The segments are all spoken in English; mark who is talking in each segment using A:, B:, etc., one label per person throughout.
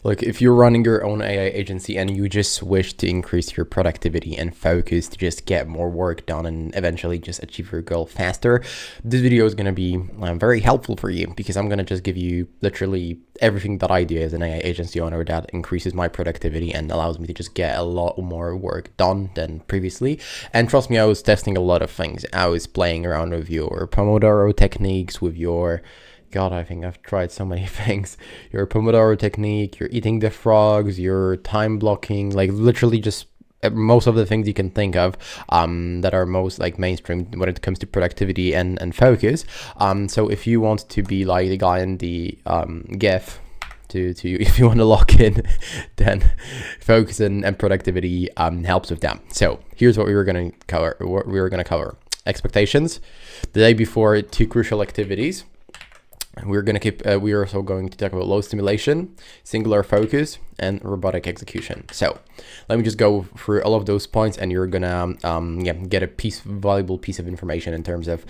A: Look, if you're running your own AI agency and you just wish to increase your productivity and focus to just get more work done and eventually just achieve your goal faster, this video is going to be very helpful for you, because I'm going to just give you literally everything that I do as an AI agency owner that increases my productivity and allows me to just get a lot more work done than previously. And trust me, I was testing a lot of things. I was playing around with your Pomodoro techniques, with your God, I think I've tried so many things. Your Pomodoro technique, your eating the frogs, your time blocking, like literally just most of the things you can think of that are most like mainstream when it comes to productivity and focus. So if you want to be like the guy in the GIF, to if you want to lock in, then focus and productivity helps with that. So here's what we were going to cover. Expectations. The day before, 2 crucial activities. We're also going to talk about low stimulation, singular focus, and robotic execution. So let me just go through all of those points, and you're gonna get a valuable piece of information in terms of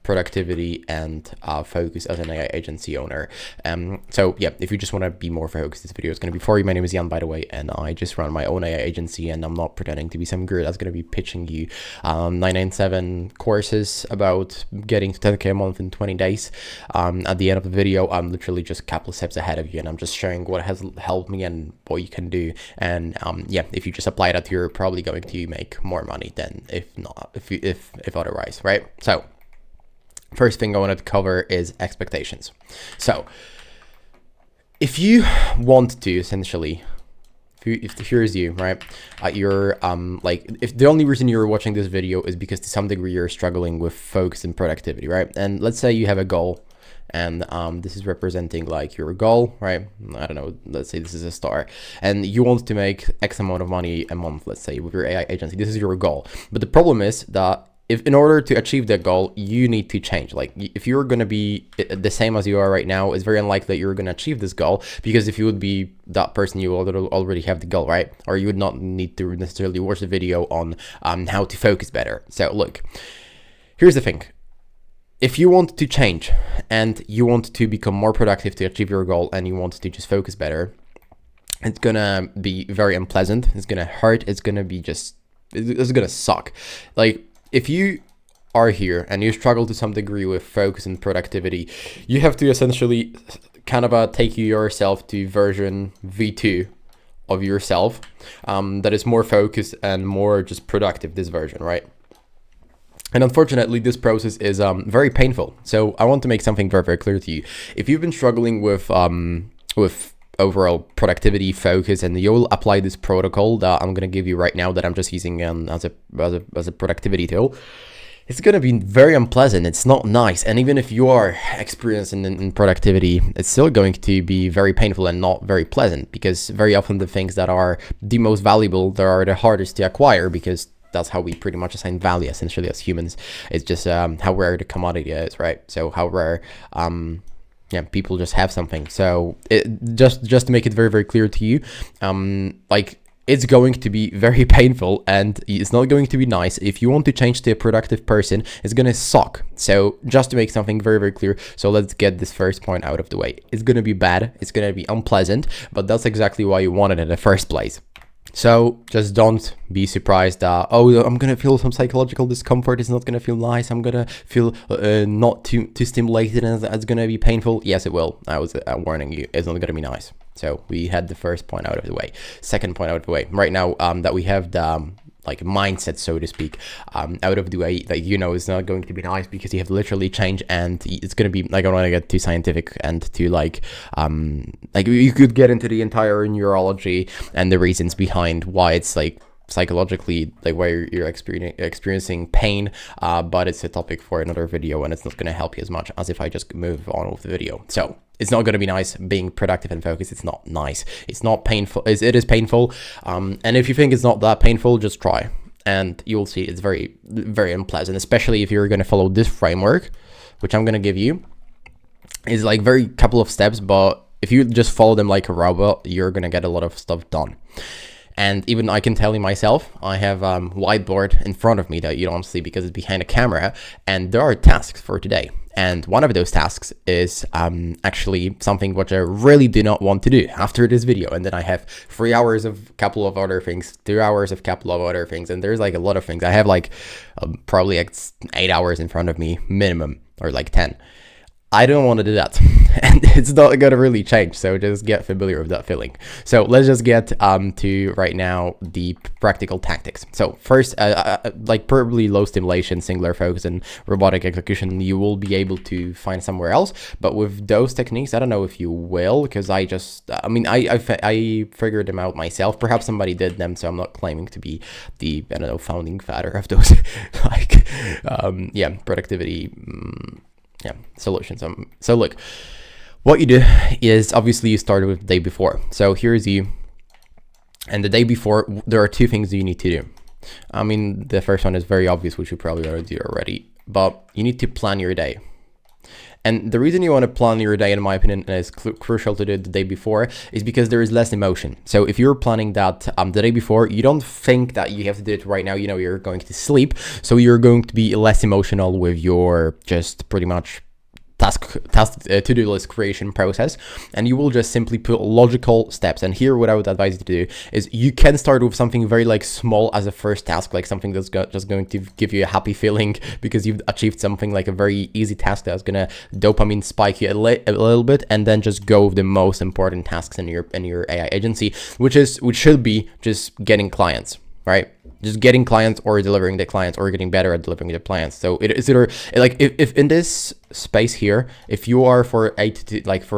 A: productivity and focus as an AI agency owner. If you just want to be more focused, this video is going to be for you. My name is Jan, by the way, and I just run my own AI agency, and I'm not pretending to be some guru that's going to be pitching you 997 courses about getting to 10K a month in 20 days. At the end of the video, I'm literally just a couple of steps ahead of you, and I'm just sharing what has helped me and what you can do. And if you just apply that, you're probably going to make more money than if otherwise, right? So first thing I wanted to cover is expectations. So if you want to essentially, if here's you, right, you're if the only reason you're watching this video is because to some degree you're struggling with focus and productivity, right? And let's say you have a goal, and this is representing like your goal, right? I don't know, let's say this is a star, and you want to make X amount of money a month, let's say, with your AI agency. This is your goal. But the problem is that if in order to achieve that goal, you need to change. Like if you're going to be the same as you are right now, it's very unlikely that you're going to achieve this goal, because if you would be that person, you already have the goal, right? Or you would not need to necessarily watch the video on how to focus better. So look, here's the thing. If you want to change and you want to become more productive to achieve your goal, and you want to just focus better, it's gonna be very unpleasant. It's gonna hurt. It's gonna be it's gonna suck. Like if you are here and you struggle to some degree with focus and productivity, you have to essentially kind of take yourself to version V2 of yourself that is more focused and more just productive, this version, right? And unfortunately, this process is very painful. So I want to make something very, very clear to you. If you've been struggling with overall productivity, focus, and you'll apply this protocol that I'm going to give you right now, that I'm just using as a productivity tool, it's going to be very unpleasant. It's not nice. And even if you are experienced in productivity, it's still going to be very painful and not very pleasant, because very often the things that are the most valuable, they are the hardest to acquire, because that's how we pretty much assign value essentially as humans. It's just how rare the commodity is, right? So how rare people just have something. So just to make it very, very clear to you, it's going to be very painful, and it's not going to be nice. If you want to change to a productive person, it's going to suck. So just to make something very, very clear, so let's get this first point out of the way. It's going to be bad. It's going to be unpleasant, but that's exactly why you want it in the first place. So just don't be surprised that, oh, I'm going to feel some psychological discomfort. It's not going to feel nice. I'm going to feel not too stimulated, and it's going to be painful. Yes, it will. I was warning you. It's not going to be nice. So we had the first point out of the way. Second point out of the way. Right now that we have the mindset, so to speak, out of the way, it's not going to be nice, because you have to literally change, and it's going to be I don't want to get too scientific and too you could get into the entire neurology and the reasons behind why it's psychologically why you're experiencing pain, but it's a topic for another video, and it's not going to help you as much as if I just move on with the video. So it's not going to be nice being productive and focused. It's not nice. It's not painful. It is painful. And if you think it's not that painful, just try, and you'll see it's very, very unpleasant, especially if you're going to follow this framework, which I'm going to give you. It's very couple of steps, but if you just follow them like a robot, you're going to get a lot of stuff done. And even I can tell you myself, I have whiteboard in front of me that you don't see because it's behind a camera, and there are tasks for today. And one of those tasks is actually something which I really do not want to do after this video. And then I have 3 hours of a couple of other things, 2 hours of a couple of other things. And there's like a lot of things. I have like probably like 8 hours in front of me minimum, or like 10. I don't want to do that, and it's not going to really change, so just get familiar with that feeling. So let's just get to right now the practical tactics. So first, like probably low stimulation, singular focus, and robotic execution, you will be able to find somewhere else. But with those techniques, I don't know if you will, because I figured them out myself. Perhaps somebody did them, so I'm not claiming to be the, I don't know, founding father of those like productivity solutions. So look, what you do is obviously you started with the day before. So here's you, and the day before there are 2 things you need to do. I mean, the first one is very obvious, which you probably already do already, but you need to plan your day. And the reason you want to plan your day, in my opinion, and it's crucial to do it the day before, is because there is less emotion. So if you're planning that the day before, you don't think that you have to do it right now. You know, you're going to sleep, so you're going to be less emotional with your just pretty much task to-do list creation process, and you will just simply put logical steps. And here what I would advise you to do is you can start with something very like small as a first task, like something that's just going to give you a happy feeling because you've achieved something, like a very easy task that's gonna dopamine spike you a little bit, and then just go with the most important tasks in your AI agency, which should be just getting clients, right? Just getting clients, or delivering the clients, or getting better at delivering the clients. So it is either like if in this space here, if you are for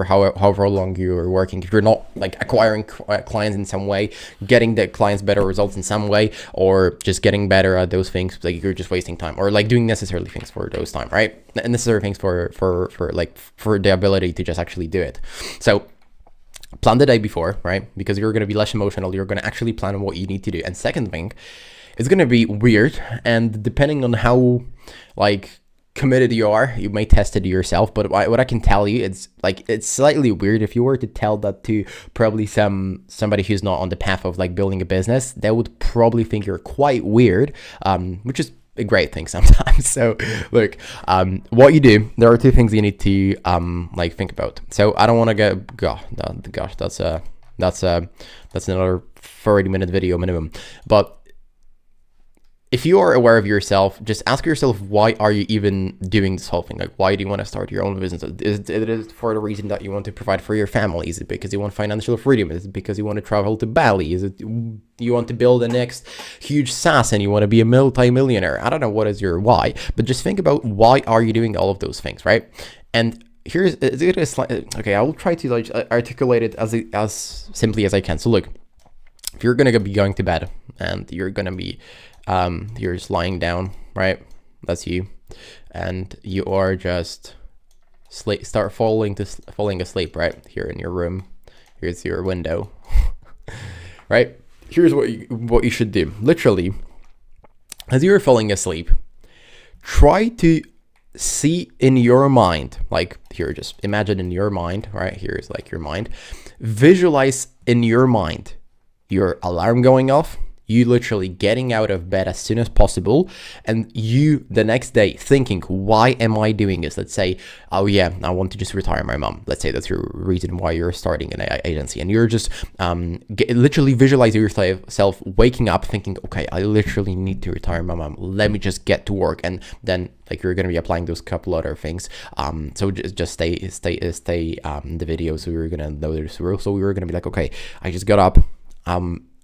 A: however long you are working, if you're not like acquiring clients in some way, getting the clients better results in some way, or just getting better at those things, like you're just wasting time, or like doing necessarily things for those time, right? Necessary things for the ability to just actually do it. So plan the day before, right? Because you're going to be less emotional. You're going to actually plan on what you need to do. And second thing, it's going to be weird. And depending on how like committed you are, you may test it yourself. But what I can tell you, it's slightly weird. If you were to tell that to probably somebody who's not on the path of like building a business, they would probably think you're quite weird, which is a great thing sometimes. So look, what you do, there are 2 things you need to like think about. So I don't want to get gosh, that's another 30-minute video minimum. But if you are aware of yourself, just ask yourself, why are you even doing this whole thing? Like, why do you want to start your own business? Is it for the reason that you want to provide for your family? Is it because you want financial freedom? Is it because you want to travel to Bali? Is it you want to build the next huge SaaS and you want to be a multi-millionaire? I don't know what is your why, but just think about, why are you doing all of those things, right? And here's okay, I will try to like articulate it as simply as I can. So look, if you're gonna be going to bed and you're gonna be you're just lying down, right? That's you, and you are just start falling asleep, right? Here in your room. Here's your window, right? Here's what you should do. Literally, as you're falling asleep, try to see in your mind, like here, just imagine in your mind, right? Here's like your mind. Visualize in your mind your alarm going off, you literally getting out of bed as soon as possible, and you the next day thinking, why am I doing this? Let's say, oh yeah, I want to just retire my mom. Let's say that's your reason why you're starting an AI agency, and you're just literally visualize yourself waking up thinking, okay, I literally need to retire my mom. Let me just get to work, and then like you're gonna be applying those couple other things. So just stay the video. So we're gonna know this rule. So we were gonna be like, okay, I just got up.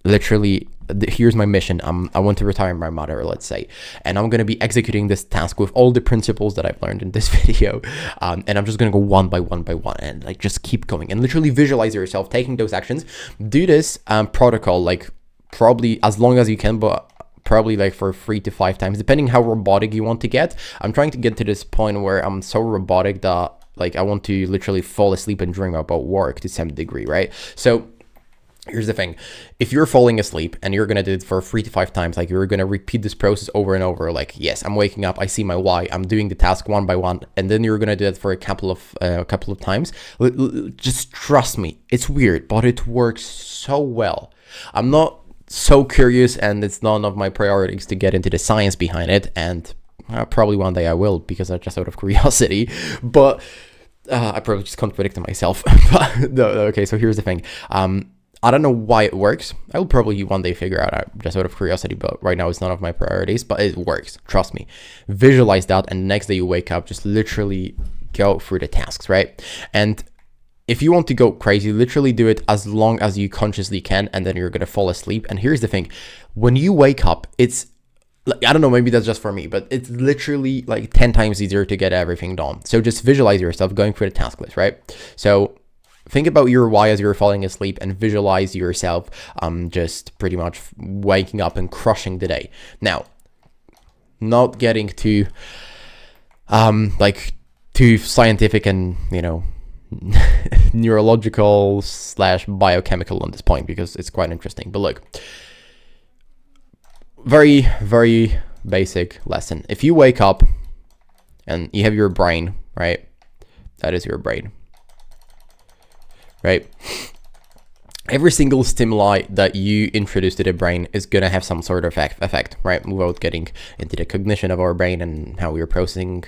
A: Literally, here's my mission. I want to retire my mother, let's say, and I'm going to be executing this task with all the principles that I've learned in this video. And I'm just going to go one by one and like just keep going and literally visualize yourself taking those actions. Do this protocol like probably as long as you can, but probably like for 3 to 5 times, depending how robotic you want to get. I'm trying to get to this point where I'm so robotic that like I want to literally fall asleep and dream about work to some degree, right? So here's the thing. If you're falling asleep and you're going to do it for 3 to 5 times, like you're going to repeat this process over and over, like, yes, I'm waking up, I see my why, I'm doing the task one by one, and then you're going to do it for a couple of times. Just trust me, it's weird, but it works so well. I'm not so curious, and it's none of my priorities to get into the science behind it, and probably one day I will, because I just out of curiosity, but I probably just contradicted myself. But no, okay, so here's the thing. I don't know why it works. I will probably one day figure out just out of curiosity, but right now it's none of my priorities, but it works. Trust me. Visualize that, and the next day you wake up, just literally go through the tasks, right? And if you want to go crazy, literally do it as long as you consciously can, and then you're going to fall asleep. And here's the thing. When you wake up, it's, I don't know, maybe that's just for me, but it's literally like 10 times easier to get everything done. So just visualize yourself going through the task list, right? So think about your why as you're falling asleep, and visualize yourself just pretty much waking up and crushing the day. Now, not getting too too scientific and, you know, neurological / biochemical on this point, because it's quite interesting. But look, very, very basic lesson. If you wake up and you have your brain, right? That is your brain, right? Every single stimuli that you introduce to the brain is going to have some sort of effect, right? Without getting into the cognition of our brain and how we're processing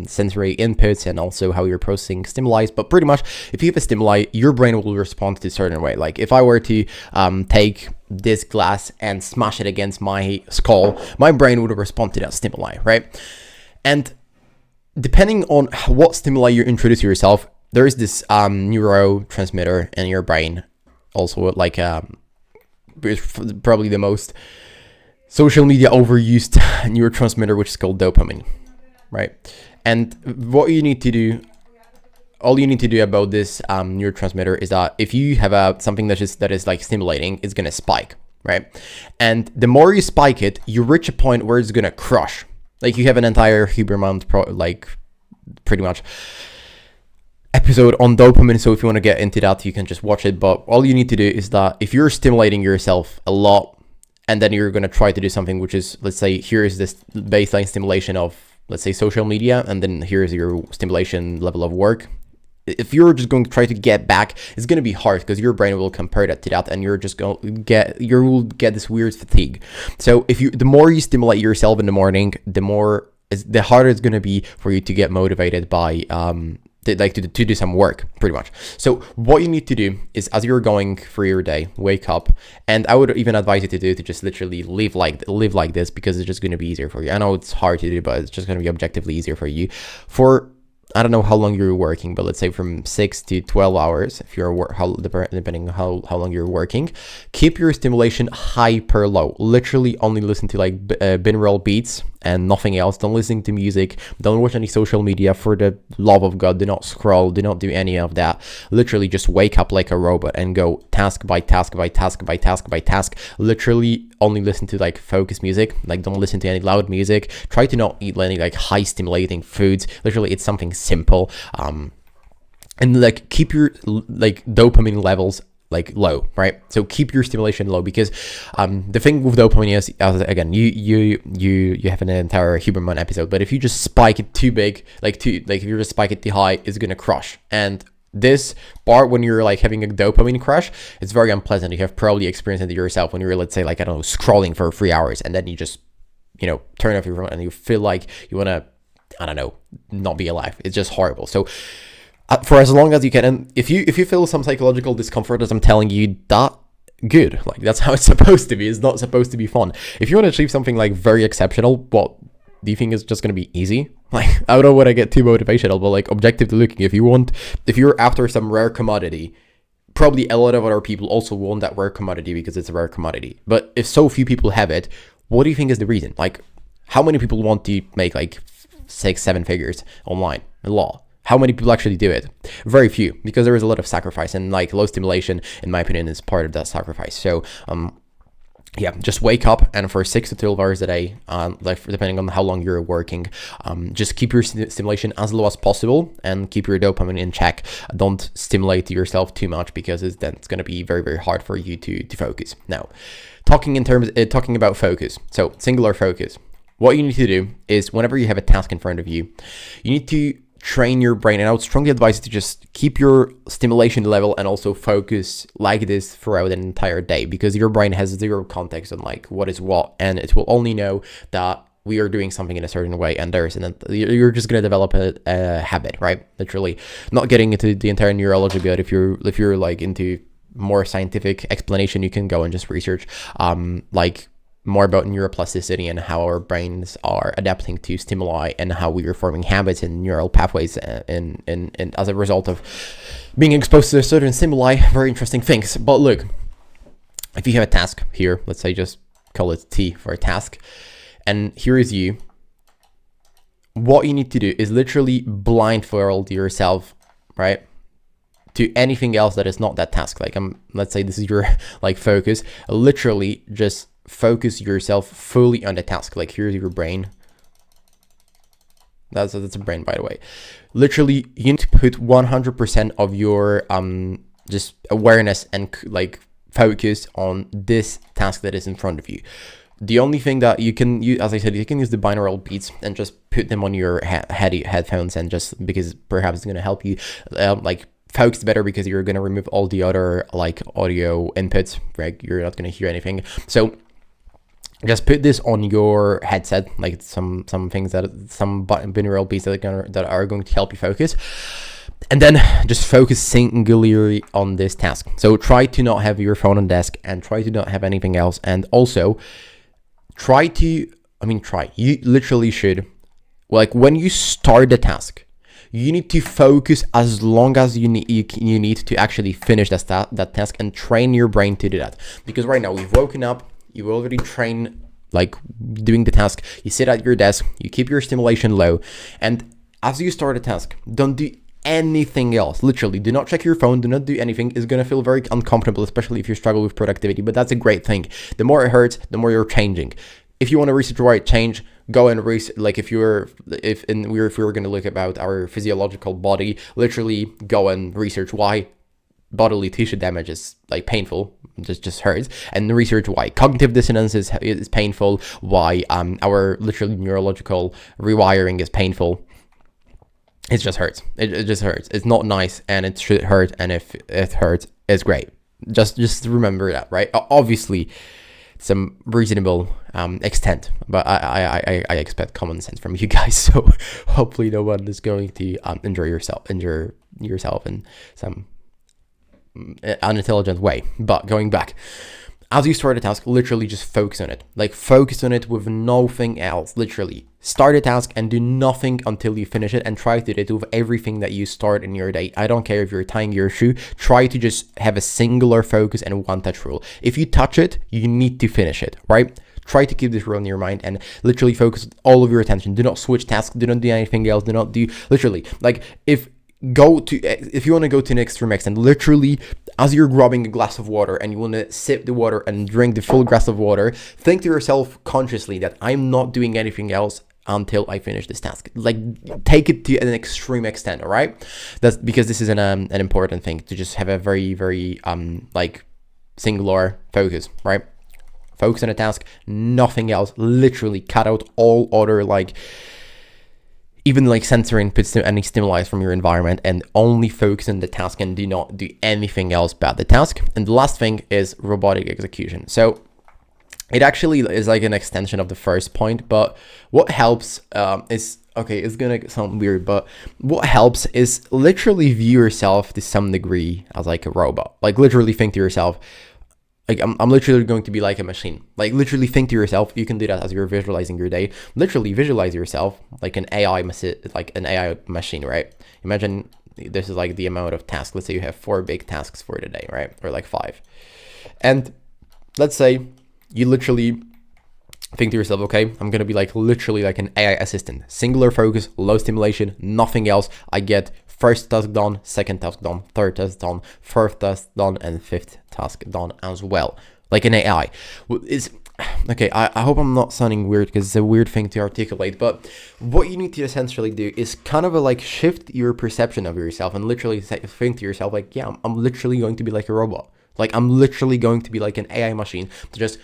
A: sensory inputs, and also how you're processing stimuli. But pretty much, if you have a stimuli, your brain will respond to a certain way. Like if I were to take this glass and smash it against my skull, my brain would respond to that stimuli, right? And depending on what stimuli you introduce to yourself, there is this neurotransmitter in your brain. Also, like probably the most social media overused neurotransmitter, which is called dopamine, right? And what you need to do, all you need to do about this neurotransmitter is that if you have something that is like stimulating, it's gonna spike, right? And the more you spike it, you reach a point where it's gonna crush. Like you have an entire Huberman pretty much episode on dopamine, so if you want to get into that, you can just watch it. But all you need to do is that if you're stimulating yourself a lot, and then you're going to try to do something which is, let's say, here is this baseline stimulation of, let's say, social media, and then here's your stimulation level of work. If you're just going to try to get back, it's going to be hard, because your brain will compare that to that, and you're just going to get this weird fatigue. So the more you stimulate yourself in the morning, the harder it's going to be for you to get motivated by to do some work, pretty much. So what you need to do is, as you're going through your day, wake up, and I would even advise you to just literally live like this, because it's just going to be easier for you. I know it's hard to do, but it's just going to be objectively easier for you. For, I don't know how long you're working, but let's say from 6 to 12 hours, if you're depending on how long you're working, keep your stimulation hyper low. Literally only listen to like binaural beats and nothing else. Don't listen to music. Don't watch any social media. For the love of God, do not scroll. Do not do any of that. Literally just wake up like a robot and go task by task by task by task by task. Literally only listen to like focus music. Like don't listen to any loud music. Try to not eat any like high stimulating foods. Literally it's something simple. And like keep your like dopamine levels like low, right? So keep your stimulation low, because the thing with dopamine is, again, you have an entire Huberman episode, but if you just spike it too big, if you just spike it too high, it's gonna crush. And this part, when you're like having a dopamine crush, it's very unpleasant. You have probably experienced it yourself when you're, let's say, like, I don't know, scrolling for 3 hours, and then you just, you know, turn off your phone and you feel like you wanna, I don't know, not be alive. It's just horrible. So for as long as you can, and if you feel some psychological discomfort as I'm telling you, that good. Like that's how it's supposed to be. It's not supposed to be fun. If you want to achieve something like very exceptional, what do you think is just going to be easy? Like, I don't want to get too motivational, but like objectively looking, if you're after some rare commodity, probably a lot of other people also want that rare commodity because it's a rare commodity. But if so few people have it, what do you think is the reason? Like, how many people want to make like 6-7 figures online? A lot. How many people actually do it? Very few, because there is a lot of sacrifice, and like low stimulation, in my opinion, is part of that sacrifice. So, yeah, just wake up, and for 6 to 12 hours a day, like depending on how long you're working, just keep your stimulation as low as possible and keep your dopamine in check. Don't stimulate yourself too much, because then it's going to be very, very hard for you to focus. Now, talking about focus, so singular focus. What you need to do is, whenever you have a task in front of you, you need to train your brain, and I would strongly advise you to just keep your stimulation level and also focus like this throughout an entire day, because your brain has zero context on like what is what, and it will only know that we are doing something in a certain way, and you're just gonna develop a habit, right? Literally, not getting into the entire neurology bit. If you're like into more scientific explanation, you can go and just research like more about neuroplasticity and how our brains are adapting to stimuli and how we are forming habits and neural pathways and as a result of being exposed to certain stimuli. Very interesting things. But look, if you have a task here, let's say just call it T for a task, and here is you, what you need to do is literally blindfold yourself, right, to anything else that is not that task. Like let's say this is your like focus, literally just focus yourself fully on the task. Like here's your brain. That's a brain, by the way. Literally, you need to put 100% of your just awareness and like focus on this task that is in front of you. The only thing that you can use, as I said, you can use the binaural beats and just put them on your headphones, and just because perhaps it's going to help you like focus better, because you're going to remove all the other like audio inputs, right? You're not going to hear anything. So just put this on your headset, like some things that some binaural beats that are going to help you focus, and then just focus singularly on this task. So try to not have your phone on desk, and try to not have anything else, and also you literally should, like when you start the task, you need to focus as long as you need to actually finish that task, and train your brain to do that. Because right now we've woken up, you've already trained like doing the task, you sit at your desk, you keep your stimulation low, and as you start a task, don't do anything else. Literally, do not check your phone, do not do anything. It's gonna feel very uncomfortable, especially if you struggle with productivity, but that's a great thing. The more it hurts, the more you're changing. If you want to research why it changed, go and research. Like if we were going to look about our physiological body, literally go and research why bodily tissue damage is like painful, just hurts, and research why cognitive dissonance is painful, why our literally neurological rewiring is painful. It just hurts. It just hurts. It's not nice, and it should hurt. And if it hurts, it's great. Just remember that, right? Obviously, some reasonable extent, but I expect common sense from you guys. So hopefully, no one is going to injure yourself in some unintelligent way. But going back, as you start a task, literally just focus on it. Like focus on it with nothing else. Literally start a task and do nothing until you finish it, and try to do it with everything that you start in your day. I don't care if you're tying your shoe, try to just have a singular focus and one touch rule. If you touch it, you need to finish it, right? Try to keep this rule in your mind and literally focus all of your attention. Do not switch tasks, do not do anything else, do not do, literally, like if you want to go to an extreme extent, literally as you're grabbing a glass of water and you want to sip the water and drink the full glass of water, think to yourself consciously that I'm not doing anything else until I finish this task. Like take it to an extreme extent, all right? That's because this is an important thing, to just have a very, very like singular focus, right? Focus on a task, nothing else. Literally cut out all other like even like sensory inputs to any stimuli from your environment, and only focus on the task and do not do anything else but the task. And the last thing is robotic execution. So it actually is like an extension of the first point, but what helps is, okay, it's gonna sound weird, but what helps is literally view yourself to some degree as like a robot. Like literally think to yourself, like I'm literally going to be like a machine. Like literally think to yourself, you can do that as you're visualizing your day. Literally visualize yourself like an AI machine, right? Imagine this is like the amount of tasks. Let's say you have 4 big tasks for the day, right? Or like 5. And let's say you literally think to yourself, okay, I'm gonna be like literally like an AI assistant, singular focus, low stimulation, nothing else. I get first task done, second task done, third task done, fourth task done, and fifth task done as well, like an AI. Okay, I hope I'm not sounding weird, because it's a weird thing to articulate, but what you need to essentially do is kind of like shift your perception of yourself and literally think to yourself like, yeah, I'm literally going to be like a robot. Like I'm literally going to be like an AI machine to just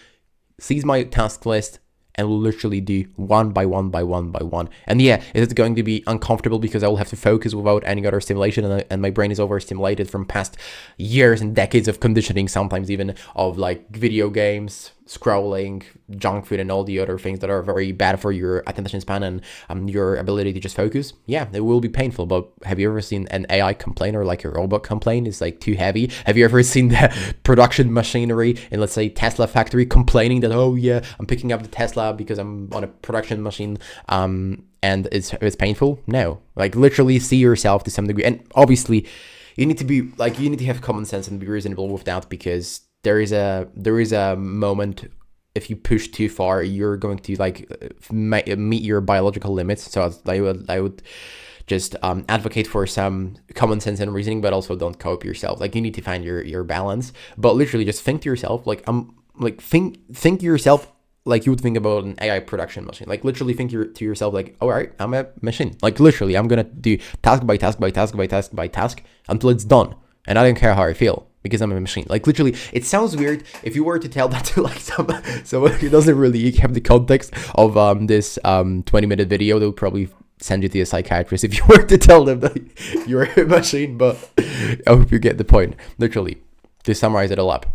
A: seize my task list and will literally do one by one by one by one. And yeah, is it going to be uncomfortable because I will have to focus without any other stimulation, and my brain is overstimulated from past years and decades of conditioning, sometimes even of like video games, scrolling, junk food, and all the other things that are very bad for your attention span and your ability to just focus. Yeah, it will be painful. But have you ever seen an AI complain, or like a robot complain? It's like too heavy. Have you ever seen the production machinery in, let's say, Tesla factory complaining that, oh yeah, I'm picking up the Tesla because I'm on a production machine, and it's painful? No, like literally see yourself to some degree. And obviously you need to have common sense and be reasonable with that, because there is a moment, if you push too far, you're going to like meet your biological limits. So I would just advocate for some common sense and reasoning, but also don't cope yourself. Like you need to find your balance. But literally just think to yourself, like think to yourself like you would think about an AI production machine. Like literally think to yourself like, all right, I'm a machine. Like literally I'm gonna do task by task by task by task by task until it's done, and I don't care how I feel, because I'm a machine. Like literally, it sounds weird if you were to tell that to like someone who doesn't really have the context of this 20-minute video. They'll probably send you to a psychiatrist if you were to tell them that you're a machine. But I hope you get the point. Literally, to summarize it all up,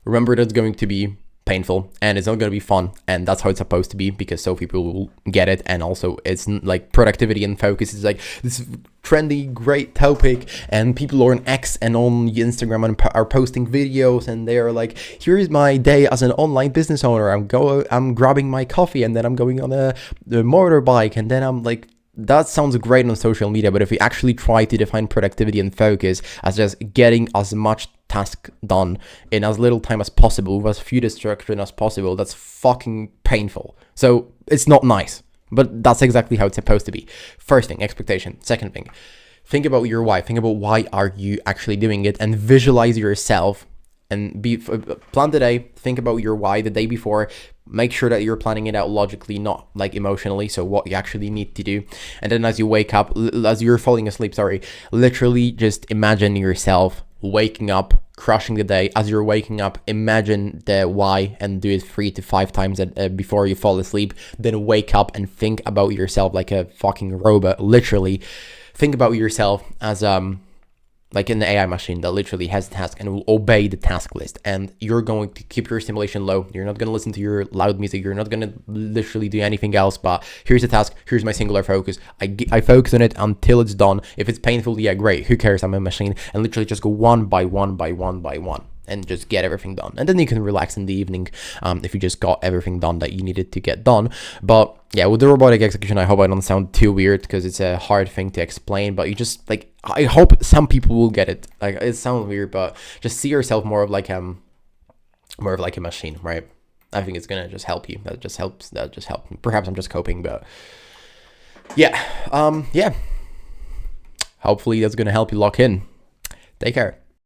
A: remember that it's going to be painful and it's not going to be fun, and that's how it's supposed to be, because so people will get it. And also it's like productivity and focus is like this trendy great topic, and people on X and on Instagram are posting videos, and they are like, here is my day as an online business owner. I'm grabbing my coffee, and then I'm going on a motorbike, and then I'm like, that sounds great on social media. But if we actually try to define productivity and focus as just getting as much task done in as little time as possible with as few distractions as possible, that's fucking painful. So it's not nice, but that's exactly how it's supposed to be. First thing, expectation. Second thing, think about your why. Think about why are you actually doing it, and visualize yourself, and plan the day. Think about your why the day before. Make sure that you're planning it out logically, not like emotionally. So what you actually need to do. And then as you wake up, as you're falling asleep, literally just imagine yourself waking up, crushing the day. As you're waking up, imagine the why and do it 3 to 5 times before you fall asleep. Then wake up and think about yourself like a fucking robot. Literally think about yourself as like an AI machine that literally has a task and will obey the task list. And you're going to keep your stimulation low. You're not going to listen to your loud music. You're not going to literally do anything else. But here's the task. Here's my singular focus. I focus on it until it's done. If it's painful, yeah, great. Who cares? I'm a machine. And literally just go one by one by one by one, and just get everything done. And then you can relax in the evening if you just got everything done that you needed to get done. But yeah, with the robotic execution, I hope I don't sound too weird, because it's a hard thing to explain. But you just like, I hope some people will get it. Like it sounds weird, but just see yourself more of like a machine, right? I think it's gonna just help you. That just helps. Perhaps I'm just coping, but yeah, yeah. Hopefully that's gonna help you lock in. Take care.